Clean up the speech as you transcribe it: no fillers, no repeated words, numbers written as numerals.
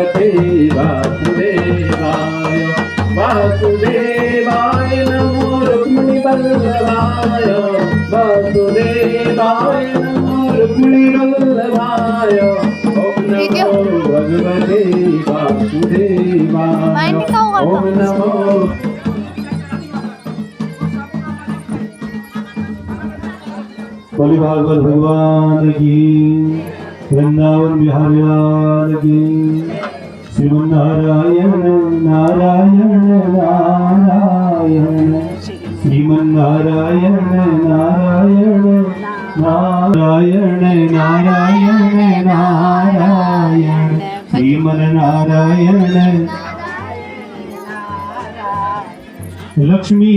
भगवते वासुदेवाय वासुदेवाय नमो रुक्मिणी वल्लभाय वासुदेवाय नमो रुक्मिणी वल्लभाय ओम नमो भगवते वासुदेवाय ओम नमो बोले भागवत भगवान की, वृंदावन बिहारी लाल की। श्रीमन नारायण नारायण नारायण, श्रीमन नारायण नारायण नारायण नारायण नारायण, श्रीमन नारायण लक्ष्मी।